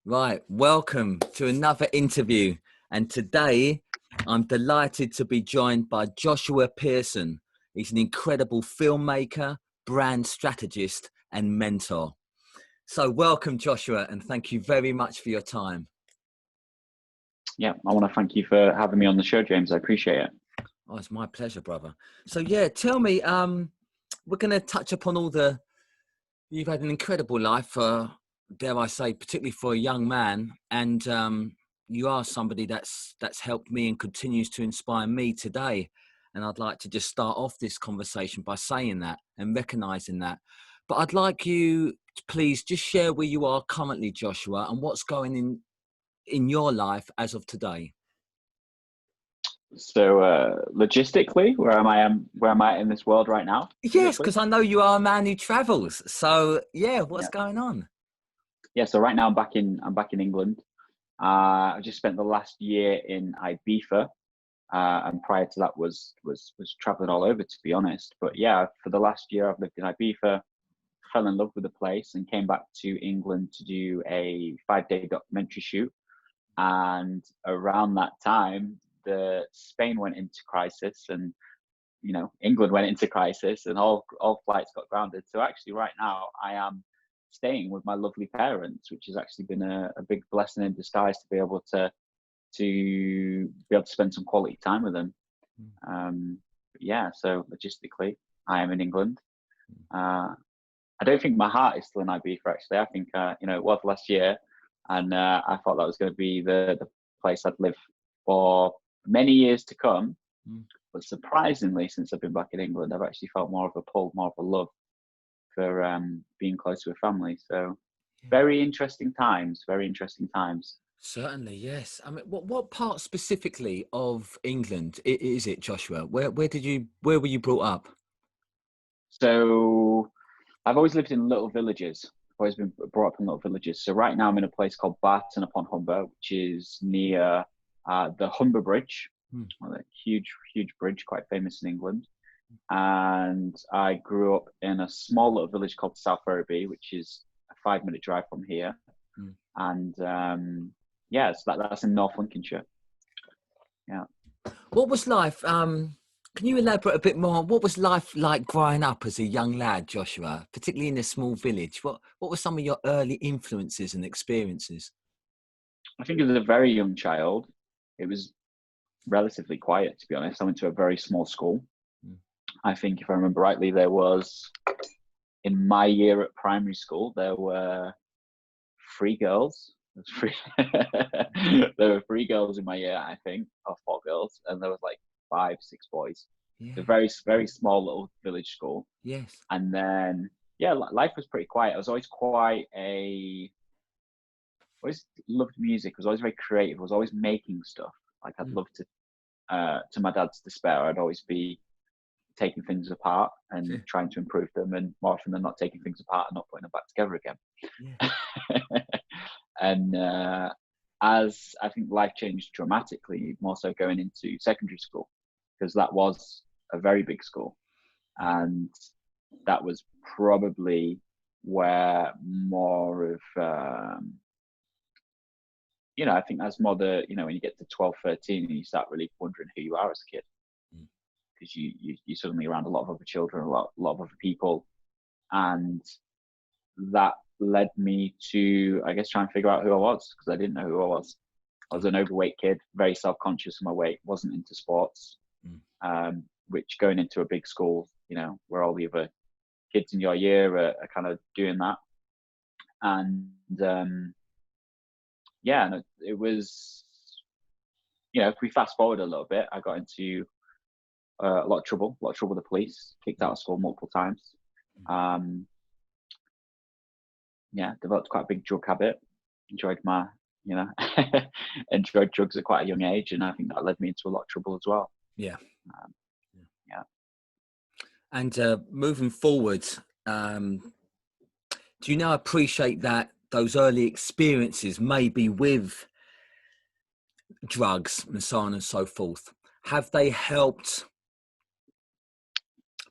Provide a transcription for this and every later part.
Right, welcome to another interview. And today I'm delighted to be joined by Joshua Pearson. He's an incredible filmmaker, brand strategist, and mentor. So welcome, Joshua, and thank you very much for your time. Yeah, I want to thank you for having me on the show, James. I appreciate it. Oh, it's my pleasure, brother. So yeah, tell me, we're going to touch upon you've had an incredible life for, dare I say, particularly for a young man. And you are somebody that's helped me and continues to inspire me today. And I'd like to just start off this conversation by saying that and recognizing that. But I'd like you to please just share where you are currently, Joshua, and what's going in your life as of today. So, logistically, where am I in this world right now? Yes, because I know you are a man who travels. So yeah, what's Yeah. going on? Yeah. So right now I'm back in England. I just spent the last year in Ibiza, and prior to that was traveling all over, to be honest. But yeah, for the last year I've lived in Ibiza, fell in love with the place, and came back to England to do a 5-day documentary shoot. And around that time, Spain went into crisis, and England went into crisis, and all flights got grounded. So actually, right now, I am staying with my lovely parents, which has actually been a big blessing in disguise to be able to spend some quality time with them. Yeah, so logistically, I am in England. I don't think my heart is still in Ibiza. Actually, I think it was last year, and I thought that was going to be the place I'd live for many years to come. But surprisingly, since I've been back in England, I've actually felt more of a pull, more of a love for being close to a family. So very interesting times. Very interesting times. Certainly, yes. I mean, what part specifically of England is it, Joshua? Where where were you brought up? So I've always lived in little villages. I've always been brought up in little villages. So right now I'm in a place called Barton upon Humber, which is near the Humber Bridge, a huge bridge, quite famous in England. And I grew up in a small little village called South Ferriby, which is a 5-minute drive from here. And yeah, so that's in North Lincolnshire. Yeah. What was life? Can you elaborate a bit more? What was life like growing up as a young lad, Joshua, particularly in a small village? What were some of your early influences and experiences? I think as a very young child, it was relatively quiet, to be honest. I went to a very small school. I think if I remember rightly, in my year at primary school, there were 3 girls. There were 3 girls in my year, I think, or 4 girls, and there was like 5, 6 boys. Yeah. It's a very, very small little village school. Yes. And then, yeah, life was pretty quiet. I was always always loved music. I was always very creative. I was always making stuff. Like I'd love to my dad's despair, I'd always be taking things apart and trying to improve them, and more often than not taking things apart and not putting them back together again. Yeah. And as I think life changed dramatically, more so going into secondary school, because that was a very big school, and that was probably where more of I think that's more when you get to 12, 13 and you start really wondering who you are as a kid, because you're suddenly around a lot of other children, a lot of other people, and that led me to, I guess, try and figure out who I was, because I didn't know who I was. I was an overweight kid, very self-conscious of my weight, wasn't into sports, which going into a big school, where all the other kids in your year are kind of doing that. And yeah, and it was, if we fast forward a little bit, I got into a lot of trouble with the police, kicked out of school multiple times. Yeah, developed quite a big drug habit. Enjoyed enjoyed drugs at quite a young age, and I think that led me into a lot of trouble as well. Yeah. Yeah. And moving forward, do you now appreciate that those early experiences, maybe with drugs and so on and so forth, have they helped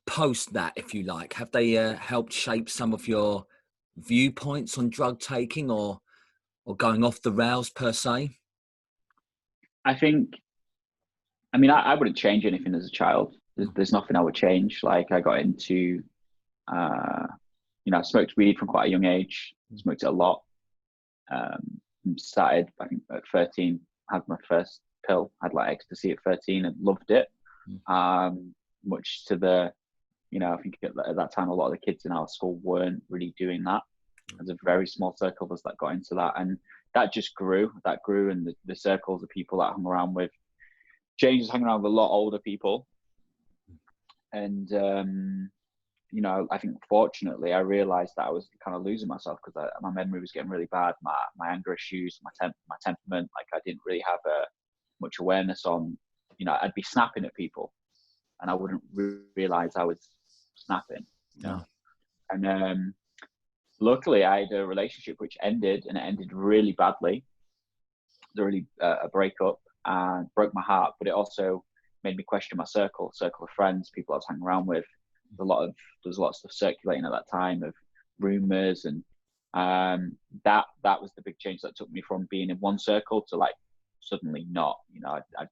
post that, if you like? Have they helped shape some of your viewpoints on drug taking, or or going off the rails per se? I think, I mean, I wouldn't change anything as a child. There's nothing I would change. Like I got into, I smoked weed from quite a young age, smoked it a lot. Started, I think at 13, had my first pill, had like ecstasy at 13 and loved it. Much to the, I think at that time, a lot of the kids in our school weren't really doing that. There's a very small circle of us that got into that. And that just grew, and the circles of people that I hung around with changed, hanging around with a lot older people. And, I think fortunately I realized that I was kind of losing myself because my memory was getting really bad. My anger issues, my temperament, like I didn't really have much awareness on, I'd be snapping at people and I wouldn't realize I was snapping, And luckily I had a relationship which ended, and it ended really badly. Really a breakup, and broke my heart, but it also made me question my circle of friends, people I was hanging around with. There's a lot of stuff circulating at that time of rumors, and that was the big change that took me from being in one circle to like suddenly not.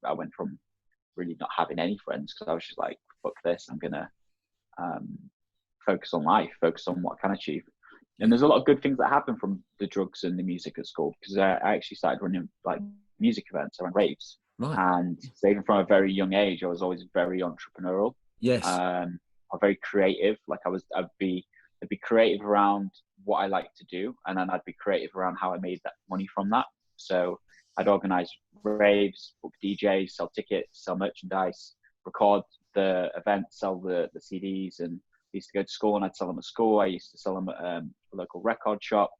I went from really not having any friends because I was just like, fuck this, I'm gonna focus on life, focus on what I can achieve. And there's a lot of good things that happen from the drugs and the music at school, because I actually started running like music events, I ran raves. Right. And even from a very young age, I was always very entrepreneurial. Yes. I'm very creative. Like I'd be creative around what I like to do, and then I'd be creative around how I made that money from that. So I'd organize raves, book DJs, sell tickets, sell merchandise, record the events, sell the CDs, and I used to go to school and I'd sell them at school. I used to sell them at a local record shop.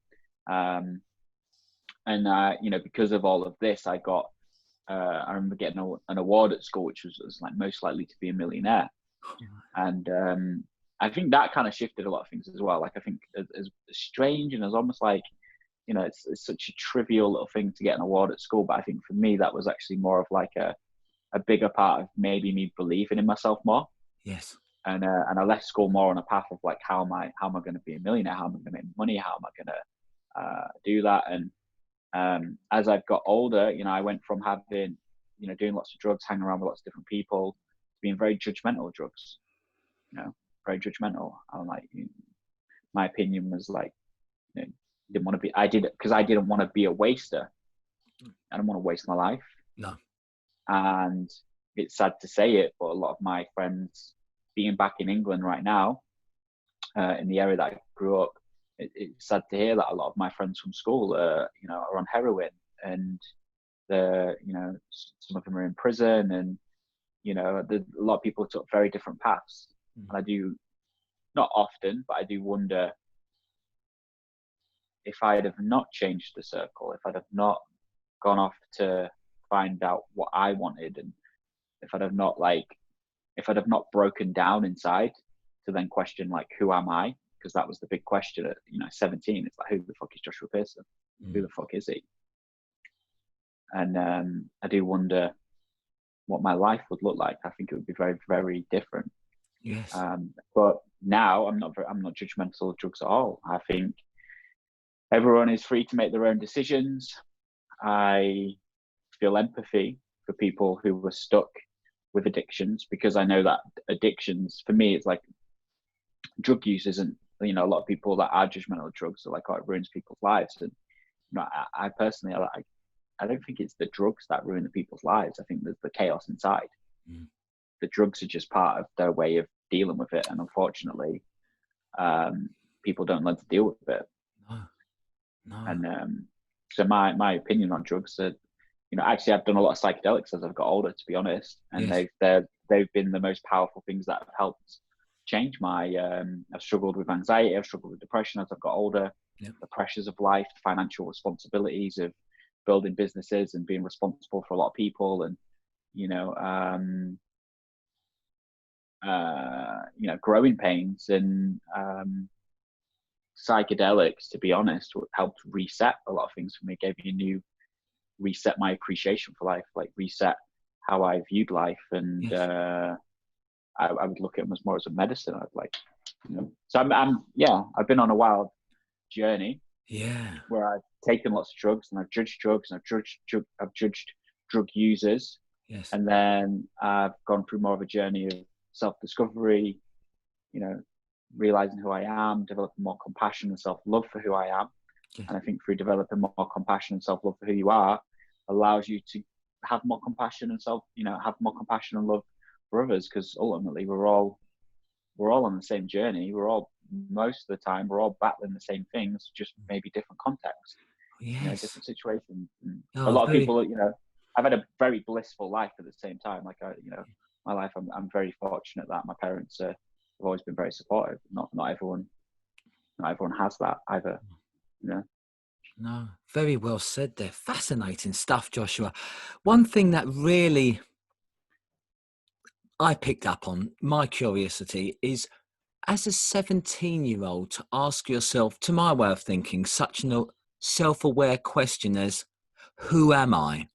Because of all of this, I got, I remember getting an award at school, which was like most likely to be a millionaire. And I think that kind of shifted a lot of things as well. Like I think as strange and as almost like, it's such a trivial little thing to get an award at school. But I think for me, that was actually more of like a bigger part of maybe me believing in myself more. Yes. And I left school more on a path of like, how am I going to be a millionaire? How am I going to make money? How am I going to do that? And as I've got older, I went from having, doing lots of drugs, hanging around with lots of different people, to being very judgmental of drugs. Very judgmental. I'm like, my opinion was like, didn't want to be. I didn't want to be a waster. I don't want to waste my life. No. And it's sad to say it, but a lot of my friends, being back in England right now, in the area that I grew up, it's sad to hear that a lot of my friends from school, are on heroin, and some of them are in prison, and a lot of people took very different paths. And I do, not often, but I do wonder if I'd have not changed the circle, if I'd have not gone off to find out what I wanted, and if I'd have not broken down inside to then question like, who am I? Because that was the big question at 17. It's like, who the fuck is Joshua Pearson? Who the fuck is he? And I do wonder what my life would look like. I think it would be very, very different. Yes. But now I'm not judgmental of drugs at all. I think everyone is free to make their own decisions. I feel empathy for people who were stuck with addictions, because I know that addictions, for me, it's like drug use isn't, a lot of people that are judgmental of drugs are like, oh, it ruins people's lives. And I personally, I don't think it's the drugs that ruin the people's lives. I think there's the chaos inside. The drugs are just part of their way of dealing with it, and unfortunately, people don't learn to deal with it. No. And so my opinion on drugs are, actually I've done a lot of psychedelics as I've got older, to be honest, and yes. they've been the most powerful things that have helped change my. I've struggled with anxiety, I've struggled with depression as I've got older. Yep. The pressures of life, financial responsibilities of building businesses and being responsible for a lot of people, and growing pains, and psychedelics, to be honest, helped reset a lot of things for me. Gave me reset my appreciation for life, like reset how I viewed life, and yes. I would look at them as more as a medicine. I'd like, so I've been on a wild journey. Yeah. where I've taken lots of drugs and I've judged drugs and I've judged drug users. Yes. And then I've gone through more of a journey of self-discovery, you know, realizing who I am, developing more compassion and self-love for who I am. Yes. And I think through developing more compassion and self-love for who you are allows you to have more compassion and have more compassion and love for others, because ultimately we're all on the same journey. Most of the time we're all battling the same things, just maybe different contexts, Yes. different situations. And a Oh, lot of very. people, I've had a very blissful life at the same time. Like my life, I'm very fortunate that my parents have always been very supportive. Not everyone has that either. No, very well said there. Fascinating stuff, Joshua. One thing that really I picked up on, my curiosity, is as a 17-year-old to ask yourself, to my way of thinking, such a self-aware question as, who am I?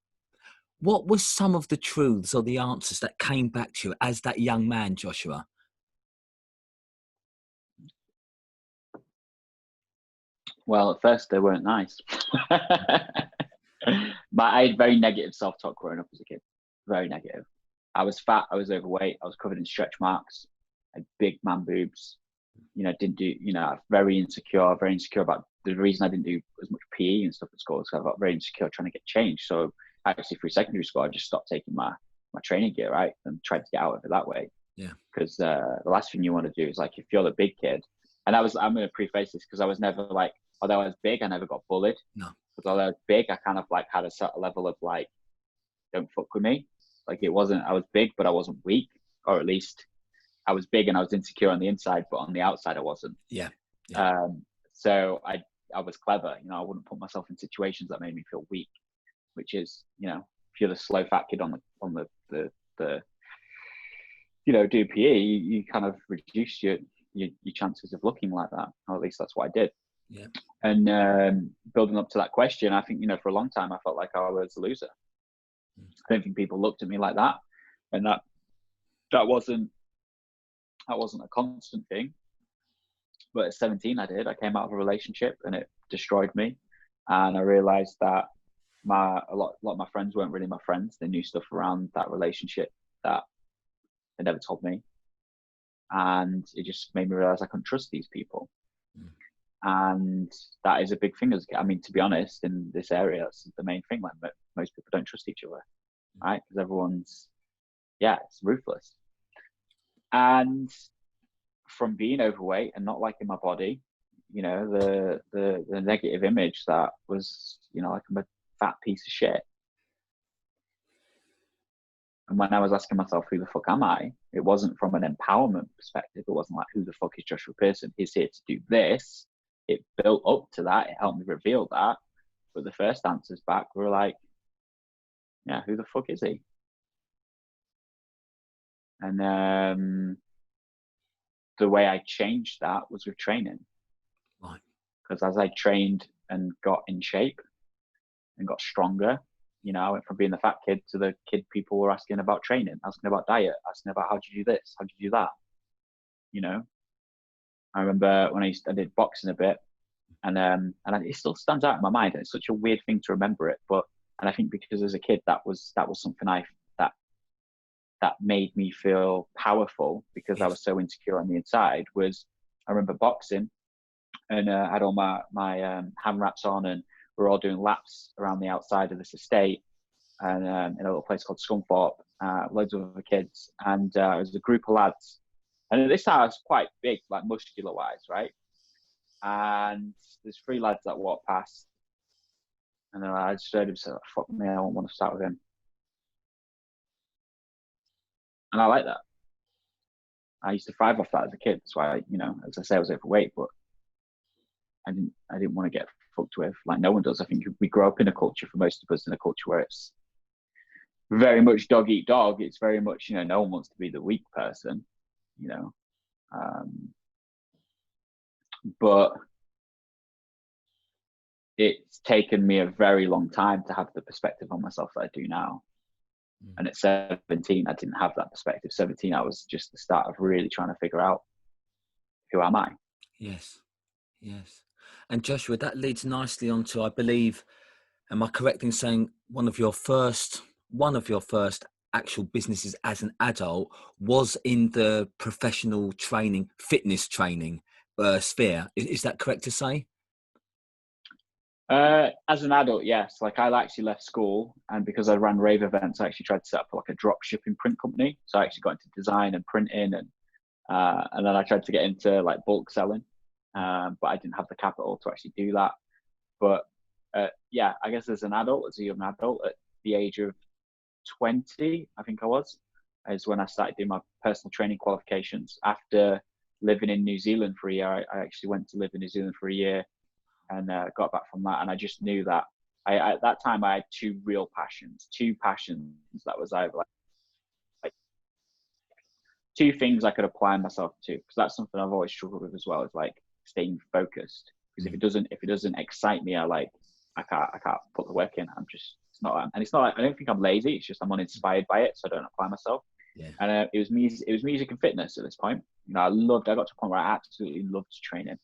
What were some of the truths or the answers that came back to you as that young man, Joshua? Well, at first they weren't nice. But I had very negative self-talk growing up as a kid. Very negative. I was fat. I was overweight. I was covered in stretch marks. I had big man boobs. Didn't do. Very insecure. Very insecure about the reason I didn't do as much PE and stuff at school. So I got very insecure trying to get changed. So actually, through secondary school, I just stopped taking my training gear, right, and tried to get out of it that way. Yeah. Because the last thing you want to do is, like, if you're the big kid, and I'm going to preface this because I was never like, although I was big, I never got bullied. No. Because although I was big, I kind of like had a certain level of like, don't fuck with me. Like, it wasn't, I was big, but I wasn't weak, or at least I was big and I was insecure on the inside, but on the outside I wasn't. Yeah. So I was clever. I wouldn't put myself in situations that made me feel weak, which is, if you're the slow fat kid on the do PE, you kind of reduce your chances of looking like that, or at least that's what I did. Yeah. And building up to that question, I think, for a long time I felt like I was a loser. I don't think people looked at me like that, and that wasn't a constant thing. But at 17, I did. I came out of a relationship and it destroyed me, and I realized that a lot of my friends weren't really my friends. They knew stuff around that relationship that they never told me, and it just made me realize I couldn't trust these people. And that is a big thing. I mean, to be honest, in this area, that's the main thing. Like, most people don't trust each other, right? Because everyone's, it's ruthless. And from being overweight and not liking my body, the negative image that was, like, I'm a fat piece of shit. And when I was asking myself, who the fuck am I? It wasn't from an empowerment perspective. It wasn't like, who the fuck is Joshua Pearson? He's here to do this. It built up to that. It helped me reveal that. But the first answers back were like, yeah, who the fuck is he? And the way I changed that was with training. Right. Because as I trained and got in shape and got stronger, I went from being the fat kid to the kid people were asking about training, asking about diet, asking about how do you do this, how do you do that. I remember when I did boxing a bit, and it still stands out in my mind. And it's such a weird thing to remember it, and I think because as a kid that was something that made me feel powerful, because I was so insecure on the inside. Was I remember boxing, and I had all my hand wraps on, and we're all doing laps around the outside of this estate, and in a little place called Scunthorpe, loads of other kids, and it was a group of lads. And at this time I was quite big, like muscular wise, right? And there's 3 lads that walked past, and then I just heard him say, fuck me, I don't want to start with him. And I like that. I used to thrive off that as a kid. That's why, as I say, I was overweight, but I didn't want to get fucked with, like no one does. I think we grow up in a culture, for most of us, in a culture where it's very much dog eat dog. It's very much, no one wants to be the weak person, but it's taken me a very long time to have the perspective on myself that I do now. And at 17, I didn't have that perspective. 17, I was just the start of really trying to figure out, who am I? Yes. And Joshua, that leads nicely onto, I believe, am I correct in saying one of your first actual businesses as an adult was in the professional training, fitness training sphere? Is that correct to say? As an adult, yes. Like I actually left school, and because I ran rave events, I actually tried to set up like a drop shipping print company. So I actually got into design and printing, and then I tried to get into like bulk selling, but I didn't have the capital to actually do that. But yeah, I guess as an adult, as a young adult, at the age of 20, I think I was, is when I started doing my personal training qualifications. After living in New Zealand for a year, I actually went to live in New Zealand for a year and got back from that. And I just knew that at that time I had two passions that was either like two things I could apply myself to, because that's something I've always struggled with as well, is like staying focused. Because if it doesn't excite me, I can't put the work in. It's not, and it's not like, I don't think I'm lazy. It's just I'm uninspired by it, so I don't apply myself. Yeah. And it was music and fitness at this point. You know, I got to a point where I absolutely loved training.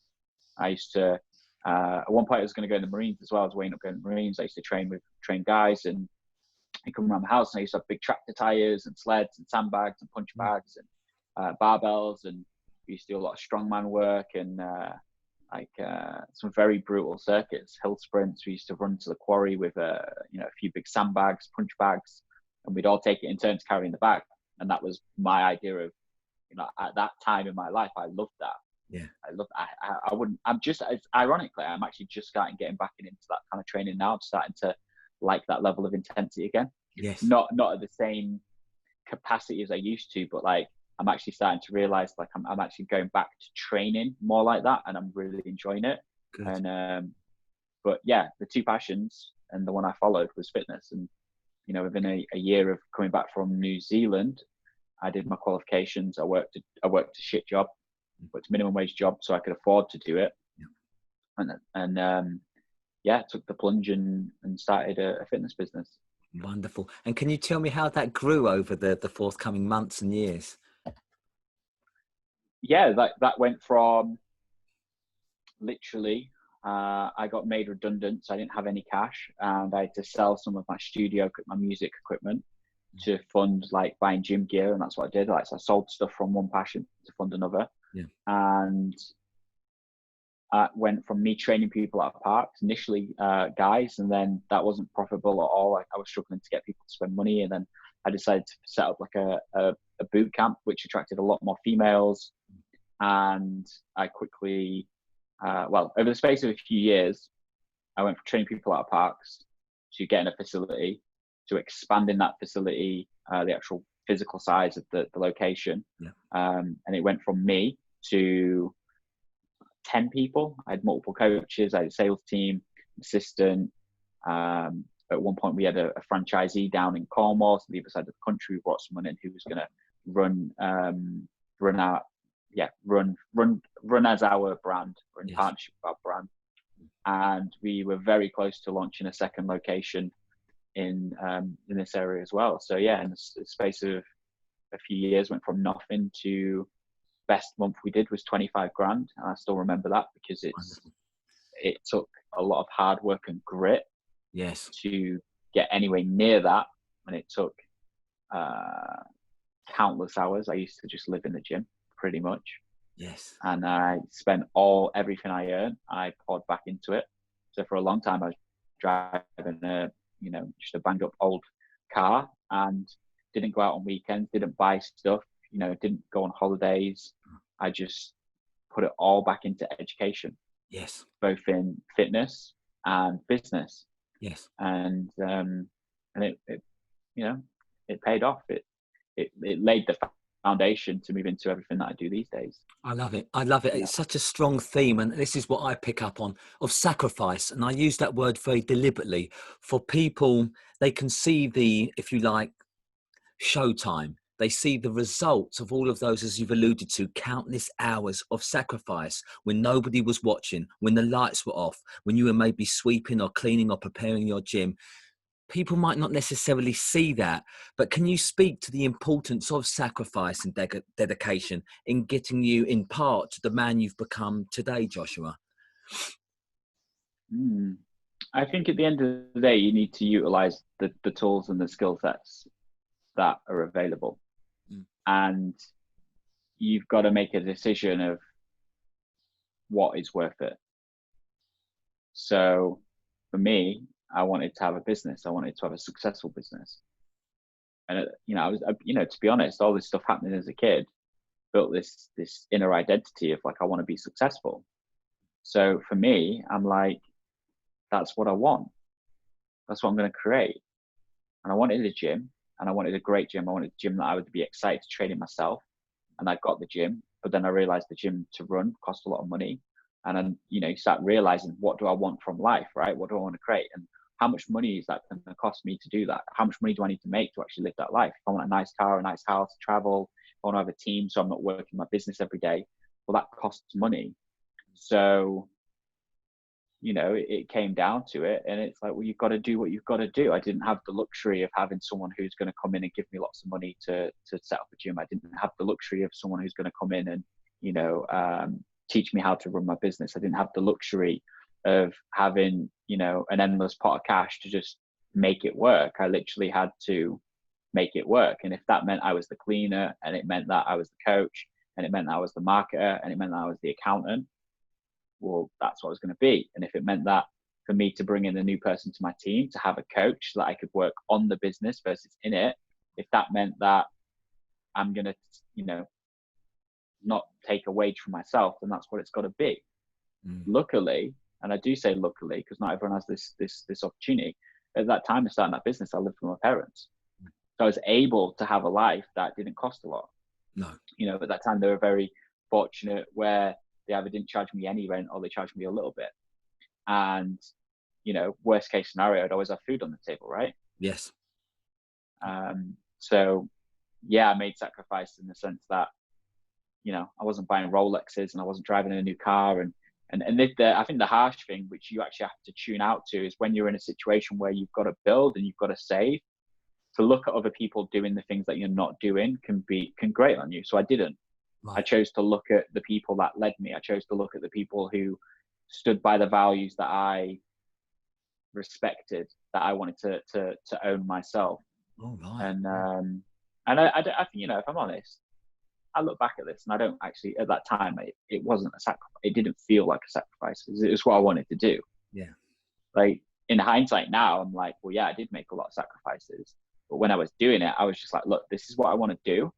I used to, at one point I was going to go in the Marines as well. I was weighing up going to the Marines. I used to train guys, and I come around the house and I used to have big tractor tires and sleds and sandbags and punch bags and barbells, and we used to do a lot of strongman work and some very brutal circuits, hill sprints. We used to run to the quarry with a few big sandbags, punch bags, and we'd all take it in turns carrying the bag. And that was my idea of, at that time in my life, I loved that. Yeah, I wouldn't. Ironically, I'm actually just getting back into that kind of training now. I'm starting to like that level of intensity again. yes, Not at the same capacity as I used to, but like I'm actually starting to realize like I'm actually going back to training more like that, and I'm really enjoying it. good. And but yeah, the two passions, and the one I followed was fitness. And within a year of coming back from New Zealand, I did my qualifications. I worked a shit job, worked a minimum wage job, so I could afford to do it. Yeah. And took the plunge and started a fitness business. Wonderful. And can you tell me how that grew over the forthcoming months and years? Yeah, that went from literally, I got made redundant, so I didn't have any cash, and I had to sell some of my music equipment to fund like buying gym gear, and that's what I did. Like, so I sold stuff from one passion to fund another. Yeah. And went from me training people at parks initially, guys, and then that wasn't profitable at all. Like, I was struggling to get people to spend money, and then I decided to set up like a boot camp, which attracted a lot more females. And I quickly, over the space of a few years, I went from training people at parks to getting a facility, to expanding that facility, the actual physical size of the location. Yeah. And it went from me to 10 people. I had multiple coaches. I had a sales team, assistant. At one point, we had a franchisee down in Cornwall, so the other side of the country. We brought someone in who was going to run as our brand, or in partnership with our brand. And we were very close to launching a second location in this area as well. So yeah, in the space of a few years, went from nothing to best month we did was 25 grand. And I still remember that because it took a lot of hard work and grit to get anywhere near that. And it took countless hours. I used to just live in the gym pretty much. Yes. And I spent everything I earned, I poured back into it. So for a long time I was driving just a banged up old car, and didn't go out on weekends, didn't buy stuff, didn't go on holidays. I just put it all back into education. Yes. Both in fitness and business. Yes. And it paid off. It laid the foundation to move into everything that I do these days. I love it. Yeah. It's such a strong theme, and this is what I pick up on, of sacrifice. And I use that word very deliberately. For people, they can see the, if you like, showtime. They see the results of all of those, as you've alluded to, countless hours of sacrifice when nobody was watching, when the lights were off, when you were maybe sweeping or cleaning or preparing your gym. People might not necessarily see that, but can you speak to the importance of sacrifice and dedication in getting you in part to the man you've become today, Joshua? Mm. I think at the end of the day, you need to utilize the tools and the skill sets that are available. Mm. And you've got to make a decision of what is worth it. So for me, I wanted to have a business. I wanted to have a successful business. And, to be honest, all this stuff happening as a kid built this inner identity of like, I want to be successful. So for me, I'm like, that's what I want. That's what I'm going to create. And I wanted a gym, and I wanted a great gym. I wanted a gym that I would be excited to train in myself. And I got the gym, but then I realized the gym to run cost a lot of money. And then, you start realizing, what do I want from life, right? What do I want to create? And how much money is that going to cost me to do that? How much money do I need to make to actually live that life? If I want a nice car, a nice house, travel, if I want to have a team so I'm not working my business every day, well, that costs money. So, it came down to it, and it's like, well, you've got to do what you've got to do. I didn't have the luxury of having someone who's going to come in and give me lots of money to set up a gym. I didn't have the luxury of someone who's going to come in and, teach me how to run my business. I didn't have the luxury of having, an endless pot of cash to just make it work. I literally had to make it work. And if that meant I was the cleaner, and it meant that I was the coach, and it meant that I was the marketer, and it meant that I was the accountant, well, that's what I was going to be. And if it meant that for me to bring in a new person to my team, to have a coach so that I could work on the business versus in it, if that meant that I'm going to, not take a wage for myself, then that's what it's got to be. Luckily, and I do say luckily because not everyone has this opportunity. At that time of starting that business, I lived with my parents. So I was able to have a life that didn't cost a lot. No. At that time, they were very fortunate where they either didn't charge me any rent or they charged me a little bit. And, worst case scenario, I'd always have food on the table, right? Yes. So, yeah, I made sacrifice in the sense that, I wasn't buying Rolexes and I wasn't driving a new car. And I think the harsh thing, which you actually have to tune out to, is when you're in a situation where you've got to build and you've got to save, to look at other people doing the things that you're not doing can grate on you. So I didn't. Right. I chose to look at the people that led me. I chose to look at the people who stood by the values that I respected, that I wanted to own myself. Oh, right. And I think, if I'm honest, I look back at this and I don't actually, at that time, it wasn't a sacrifice. It didn't feel like a sacrifice. It was what I wanted to do. Yeah. Like in hindsight now, I'm like, well, yeah, I did make a lot of sacrifices. But when I was doing it, I was just like, look, this is what I want to do.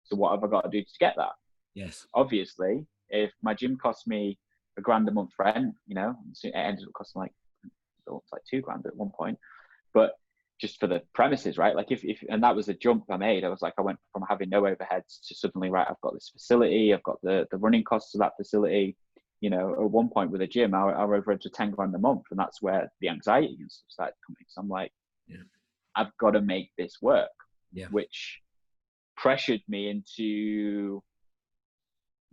So what have I got to do to get that? Yes. Obviously, if my gym cost me $1,000 a month rent, it ended up costing like $2,000 at one point. But just for the premises, right? Like if and that was the jump I made. I was like, I went from having no overheads to suddenly, right, I've got this facility, I've got the running costs of that facility. At one point with a gym, I overheads to $10,000 a month, and that's where the anxiety and stuff started coming. So I'm like, yeah, I've got to make this work, which pressured me into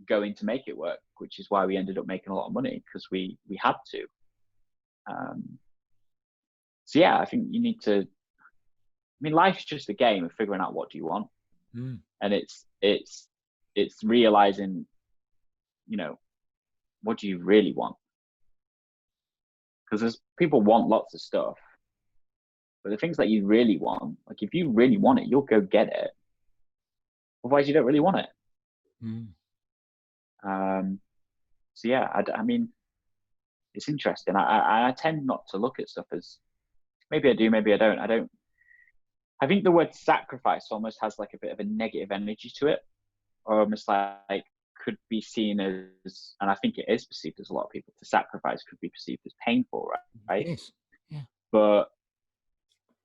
going to make it work, which is why we ended up making a lot of money, because we had to. So yeah, I think you need to. Life's just a game of figuring out what do you want, and it's realizing, what do you really want? Because there's people want lots of stuff, but the things that you really want, like if you really want it, you'll go get it. Otherwise, you don't really want it. So yeah, it's interesting. I tend not to look at stuff as, maybe I do, maybe I don't. I think the word sacrifice almost has like a bit of a negative energy to it, or almost like could be seen as, and I think it is perceived as, a lot of people, to sacrifice could be perceived as painful, right? Yes. Yeah. But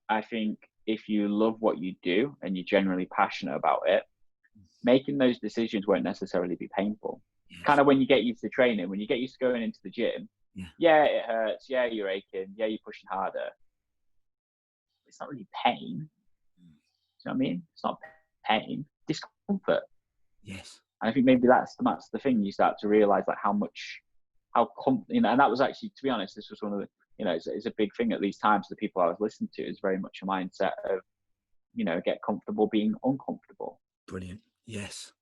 I think if you love what you do and you're generally passionate about it, making those decisions won't necessarily be painful. Yes. Kind of when you get used to training, when you get used to going into the gym, yeah, it hurts. Yeah, you're aching. Yeah, you're pushing harder. It's not really pain. You know what I mean? It's not pain, discomfort. Yes. And I think maybe that's the thing. You start to realize like and that was actually, to be honest, this was one of the, it's a big thing at these times. The people I was listening to is very much a mindset of, get comfortable being uncomfortable. Brilliant. Yes.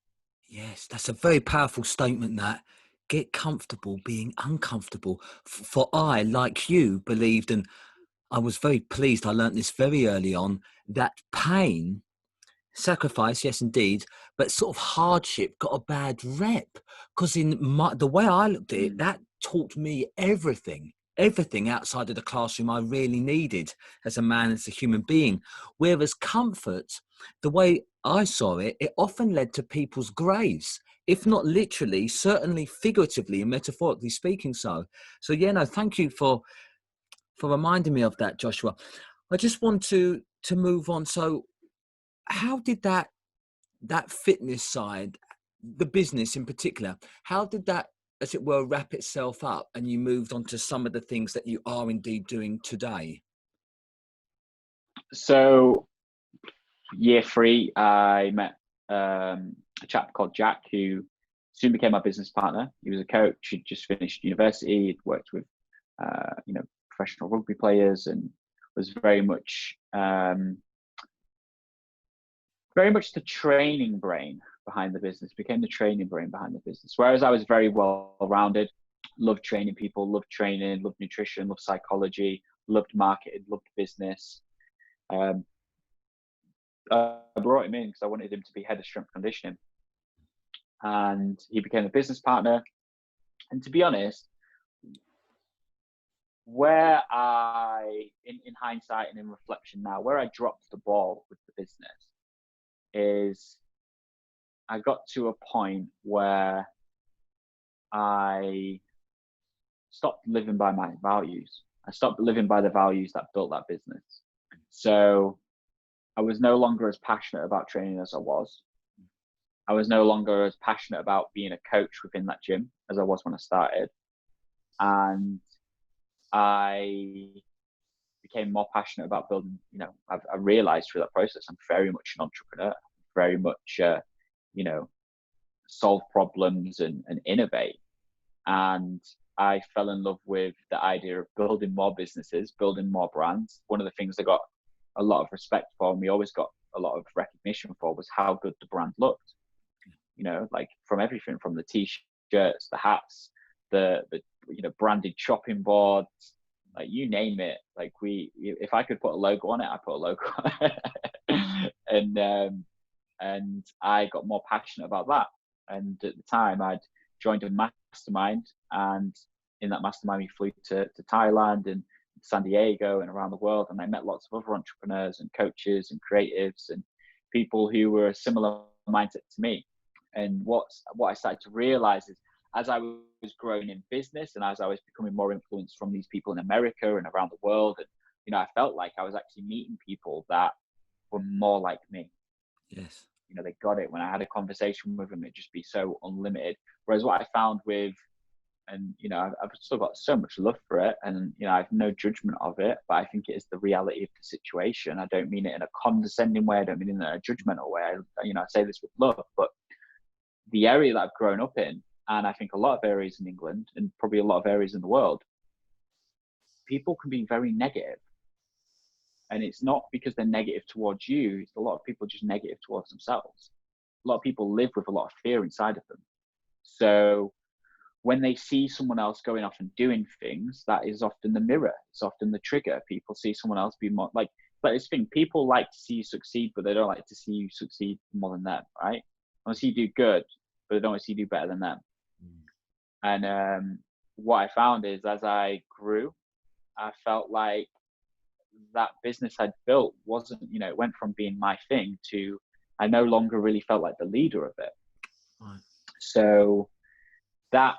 Yes. That's a very powerful statement, that get comfortable being uncomfortable. For I, like you, believed, and I was very pleased, I learnt this very early on, that pain, sacrifice, yes, indeed, but sort of hardship got a bad rep, because the way I looked at it, Mm. that taught me everything outside of the classroom I really needed as a man, as a human being. Whereas comfort, the way I saw it, it often led to people's graves, if not literally, certainly figuratively and metaphorically speaking. So yeah, no, thank you for reminding me of that, Joshua. I just want to move on. So how did that fitness side, the business in particular, how did that, as it were, wrap itself up and you moved on to some of the things that you are indeed doing today? So year three, I met a chap called Jack, who soon became my business partner. He was a coach. He'd just finished university. He'd worked with, professional rugby players, and was very much the training brain behind the business. Became the training brain behind the business. Whereas I was very well rounded, loved training people, loved training, loved nutrition, loved psychology, loved marketing, loved business. I brought him in because I wanted him to be head of strength conditioning, and he became a business partner. And to be honest, where in hindsight and in reflection now, where I dropped the ball with the business is I got to a point where I stopped living by my values. I stopped living by the values that built that business. So I was no longer as passionate about training as I was. I was no longer as passionate about being a coach within that gym as I was when I started. And I became more passionate about building, I realized through that process, I'm very much an entrepreneur, very much, solve problems and innovate. And I fell in love with the idea of building more businesses, building more brands. One of the things I got a lot of respect for, and we always got a lot of recognition for, was how good the brand looked. Like from everything from the t-shirts, the hats, the branded chopping boards, like you name it. Like if I could put a logo on it, I put a logo on it. And I got more passionate about that. And at the time, I'd joined a mastermind, and in that mastermind, we flew to Thailand and San Diego and around the world, and I met lots of other entrepreneurs and coaches and creatives and people who were a similar mindset to me. And what I started to realize is, as I was growing in business and as I was becoming more influenced from these people in America and around the world, and I felt like I was actually meeting people that were more like me. Yes. They got it. When I had a conversation with them, it'd just be so unlimited. Whereas what I found with, and I've still got so much love for it, and I have no judgment of it, but I think it is the reality of the situation. I don't mean it in a condescending way. I don't mean it in a judgmental way. I say this with love, but the area that I've grown up in, and I think a lot of areas in England and probably a lot of areas in the world, people can be very negative. And it's not because they're negative towards you. It's a lot of people just negative towards themselves. A lot of people live with a lot of fear inside of them. So when they see someone else going off and doing things, that is often the mirror. It's often the trigger. People see someone else be more like, but this thing, people like to see you succeed, but they don't like to see you succeed more than them, right? I want to see you do good, but they don't want to see you do better than them. And what I found is, as I grew, I felt like that business I'd built wasn't, it went from being my thing to I no longer really felt like the leader of it. Right. So that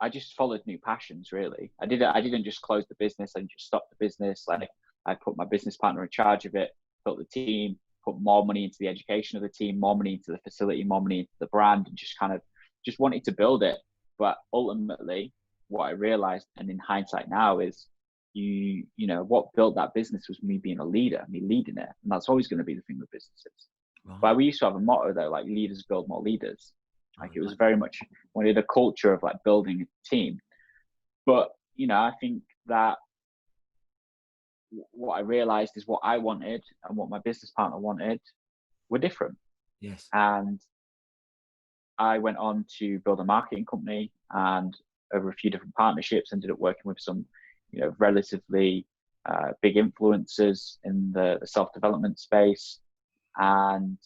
I just followed new passions, really. I didn't just close the business. I didn't just stop the business. Like, I put my business partner in charge of it, built the team, put more money into the education of the team, more money into the facility, more money into the brand, and just wanted to build it. But ultimately, what I realized, and in hindsight now, is what built that business was me being a leader, me leading it. And that's always going to be the thing with businesses. Right. But we used to have a motto though, like, leaders build more leaders. Like, it was very much wanted a culture of like building a team. But, I think that what I realized is what I wanted and what my business partner wanted were different. Yes. And I went on to build a marketing company, and over a few different partnerships, ended up working with some, relatively big influencers in the self-development space. And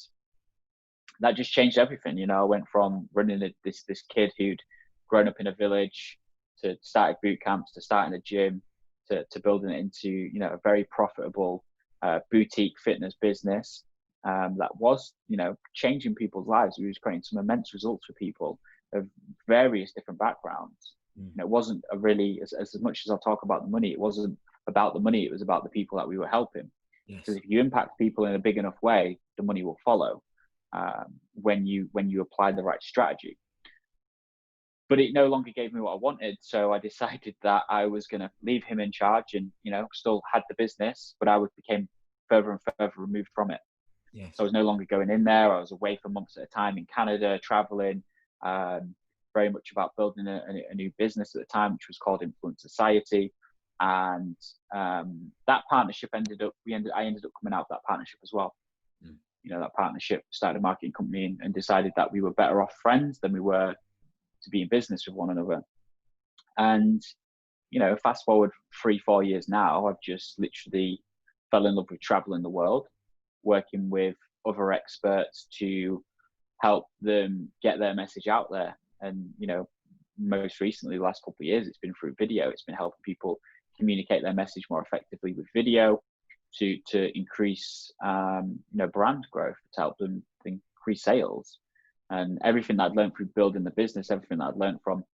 that just changed everything. I went from running this kid who'd grown up in a village to starting boot camps, to starting a gym, to building it into, a very profitable boutique fitness business that was, changing people's lives. We was creating some immense results for people of various different backgrounds. It wasn't a really, as much as I'll talk about the money, it wasn't about the money, it was about the people that we were helping. Yes. Because if you impact people in a big enough way, the money will follow when you apply the right strategy. But it no longer gave me what I wanted, so I decided that I was going to leave him in charge, and still had the business, but I became further and further removed from it. Yes. So I was no longer going in there. I was away for months at a time in Canada, traveling, very much about building a new business at the time, which was called Influence Society. And that partnership I ended up coming out of that partnership as well. That partnership started a marketing company and decided that we were better off friends than we were to be in business with one another. And fast forward 3-4 years now, I've just literally fell in love with traveling the world, working with other experts to help them get their message out there. And most recently, the last couple of years, it's been through video. It's been helping people communicate their message more effectively with video, to increase brand growth, to help them increase sales. And everything that I'd learned through building the business, everything that I'd learned from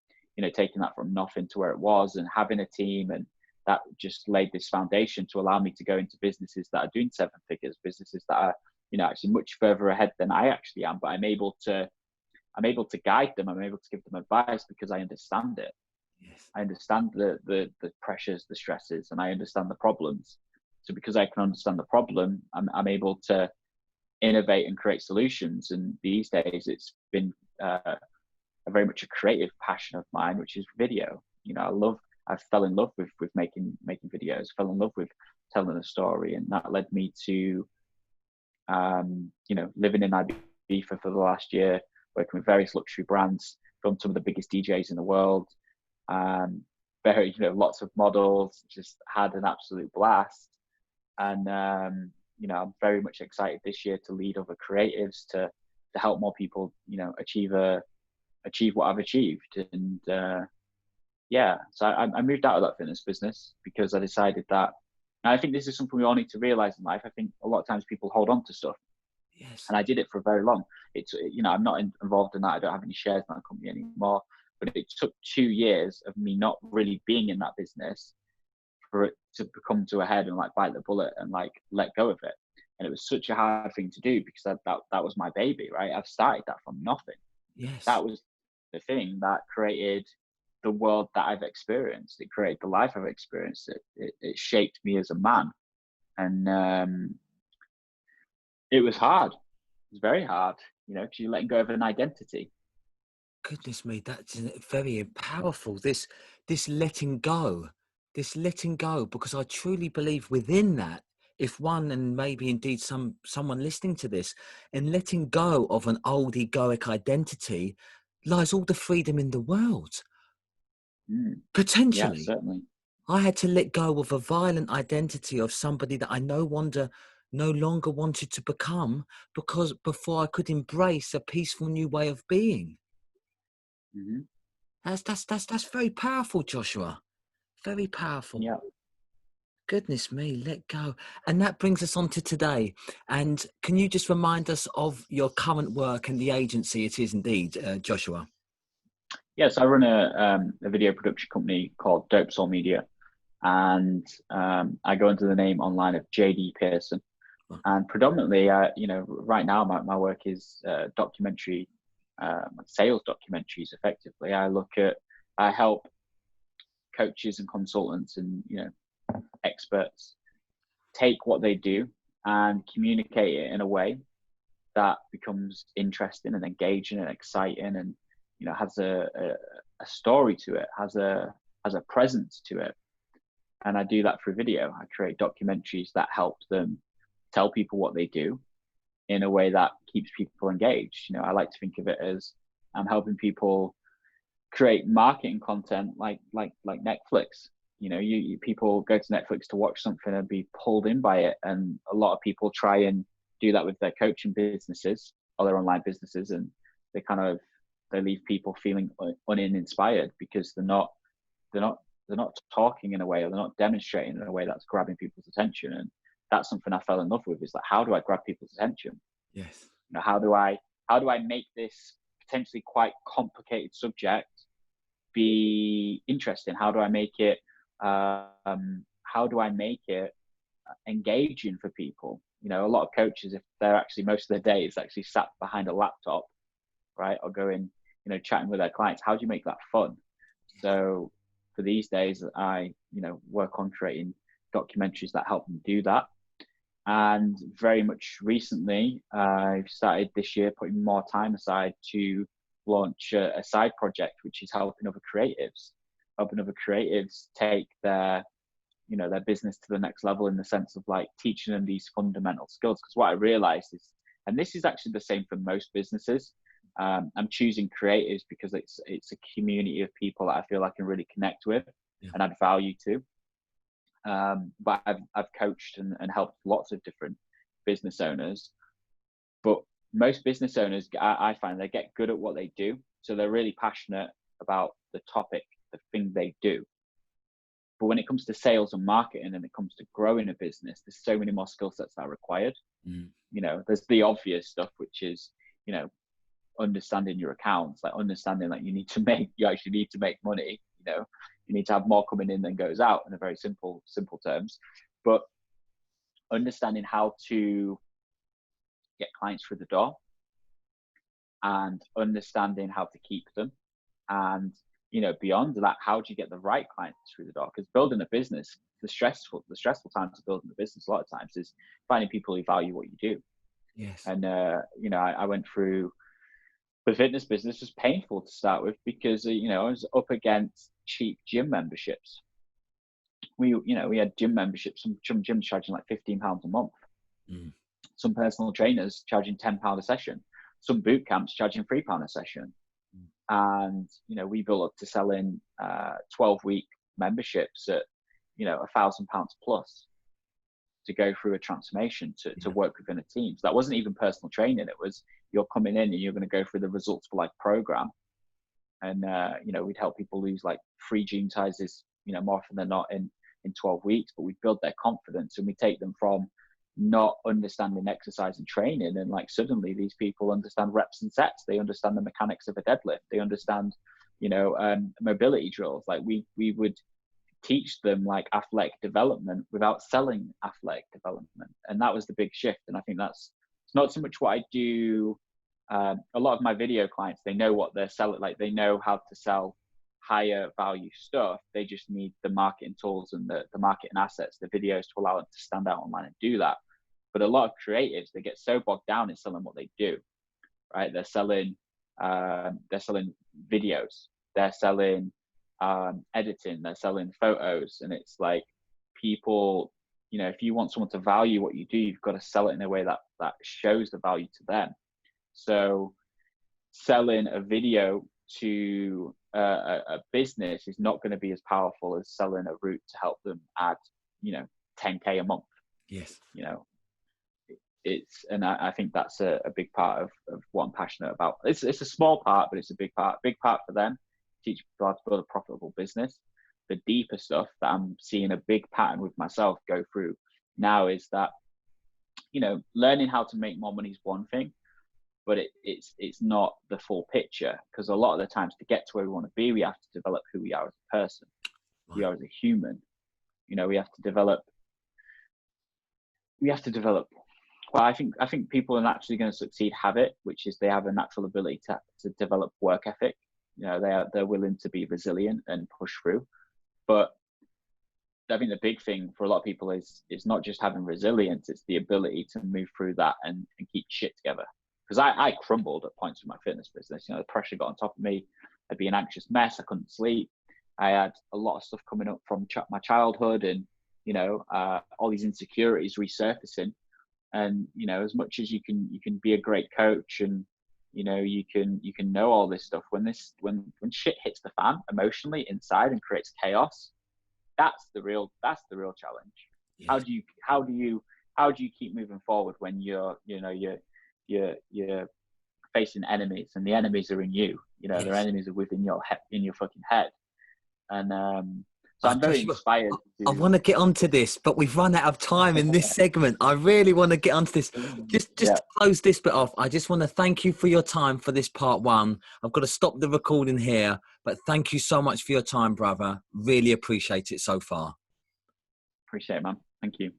taking that from nothing to where it was, and having a team, and that just laid this foundation to allow me to go into businesses that are doing 7 figures, businesses that are actually much further ahead than I actually am. But I'm able to guide them. I'm able to give them advice because I understand it. Yes. I understand the pressures, the stresses, and I understand the problems. So because I can understand the problem, I'm able to innovate and create solutions. And these days, it's been a very much a creative passion of mine, which is video. I fell in love with making videos. Fell in love with telling a story, and that led me to living in Ibiza for the last year, working with various luxury brands, filmed some of the biggest DJs in the world. Very, lots of models, just had an absolute blast. And, I'm very much excited this year to lead other creatives to help more people, achieve what I've achieved. And, so I moved out of that fitness business because I decided that, and I think this is something we all need to realize in life. I think a lot of times people hold on to stuff. Yes. And I did it for very long. It's, I'm not involved in that. I don't have any shares in that company anymore. But it took 2 years of me not really being in that business for it to come to a head and bite the bullet and let go of it. And it was such a hard thing to do because that was my baby, right? I've started that from nothing. Yes. That was the thing that created the world that I've experienced. It created the life I've experienced. It shaped me as a man. And it was hard. It was very hard, because you're letting go of an identity. Goodness me, that's very powerful. This letting go, because I truly believe within that, if one, and maybe indeed someone listening to this, in letting go of an old egoic identity lies all the freedom in the world. Potentially. Yeah, certainly. I had to let go of a violent identity of somebody that I no longer wanted to become, because before I could embrace a peaceful new way of being. Mm-hmm. That's very powerful, Joshua. Very powerful. Yeah. Goodness me, let go. And that brings us on to today. And can you just remind us of your current work and the agency it is indeed, Joshua? Yes, I run a video production company called Dope Soul Media. And I go under the name online of JD Pearson. And predominantly, right now my work is documentary, sales documentaries. Effectively, I help coaches and consultants and experts take what they do and communicate it in a way that becomes interesting and engaging and exciting, and has a story to it, has a presence to it. And I do that through video. I create documentaries that help them tell people what they do in a way that keeps people engaged. I like to think of it as I'm helping people create marketing content like Netflix. You people go to Netflix to watch something and be pulled in by it, and a lot of people try and do that with their coaching businesses or their online businesses, and they leave people feeling uninspired because they're not talking in a way, or they're not demonstrating in a way that's grabbing people's attention. And that's something I fell in love with, is like, how do I grab people's attention? Yes. How do I make this potentially quite complicated subject be interesting? How do I make it engaging for people? A lot of coaches, if they're actually, most of their day is actually sat behind a laptop, right, or going, chatting with their clients. How do you make that fun? So for these days, I work on creating documentaries that help them do that. And very much recently, I've started this year putting more time aside to launch a side project, which is helping other creatives take their business to the next level, in the sense of like teaching them these fundamental skills. Because what I realized is, and this is actually the same for most businesses, I'm choosing creatives because it's a community of people that I feel I can really connect with and add value to. But I've coached and helped lots of different business owners, but most business owners, I find, they get good at what they do, so they're really passionate about the topic, the thing they do. But when it comes to sales and marketing, and it comes to growing a business, there's so many more skill sets that are required. There's the obvious stuff, which is understanding your accounts, like understanding that you actually need to make money. You need to have more coming in than goes out, in a very simple terms. But understanding how to get clients through the door, and understanding how to keep them, and beyond that, how do you get the right clients through the door? Because building a business, the stressful times of building a business a lot of times is finding people who value what you do. Yes. And I went through the fitness business. Was painful to start with, because I was up against cheap gym memberships. We had gym memberships, some gyms charging like £15 a month, some personal trainers charging £10 a session, some boot camps charging £3 a session. And we built up to selling 12-week memberships at £1,000 plus to go through a transformation, to work within a team. So that wasn't even personal training. It was, you're coming in and you're going to go through the results for life program. And we'd help people lose like 3 gene sizes more often than not in 12 weeks. But we build their confidence, and we take them from not understanding exercise and training, and like suddenly these people understand reps and sets. They understand the mechanics of a deadlift. They understand mobility drills. Like we would teach them like athletic development without selling athletic development. And that was the big shift. And I think it's not so much what I do. A lot of my video clients, they know what they're selling. Like they know how to sell higher value stuff. They just need the marketing tools and the marketing assets, the videos, to allow them to stand out online and do that. But a lot of creatives, they get so bogged down in selling what they do, right? They're selling videos, they're selling editing, they're selling photos. And it's like, people, if you want someone to value what you do, you've got to sell it in a way that shows the value to them. So selling a video to a business is not going to be as powerful as selling a route to help them add 10k a month. Yes. And I think that's a big part of what I'm passionate about. It's a small part, but it's a big part for them. Teach people how to build a profitable business. The deeper stuff that I'm seeing a big pattern with myself go through now is that, learning how to make more money is one thing, but it's not the full picture. Because a lot of the times, to get to where we want to be, we have to develop who we are as a person, who we are as a human. We have to develop. Well, I think people are naturally going to succeed have it, which is they have a natural ability to develop work ethic. They're willing to be resilient and push through. But I think the big thing for a lot of people is not just having resilience, it's the ability to move through that and keep shit together. Because I crumbled at points with my fitness business. The pressure got on top of me. I'd be an anxious mess. I couldn't sleep. I had a lot of stuff coming up from my childhood, and all these insecurities resurfacing. And as much as you can be a great coach and you can know all this stuff. When shit hits the fan emotionally inside and creates chaos, that's the real challenge. Yeah. How do you keep moving forward when you're facing enemies, and the enemies are in you? Yes. Their enemies are within your head, in your fucking head. And so I'm very inspired. I want to get onto this, but we've run out of time in this segment. I really want to get onto this. Just to close this bit off, I just want to thank you for your time for this part one. I've got to stop the recording here, but thank you so much for your time, brother. Really appreciate it so far. Appreciate it, man. Thank you.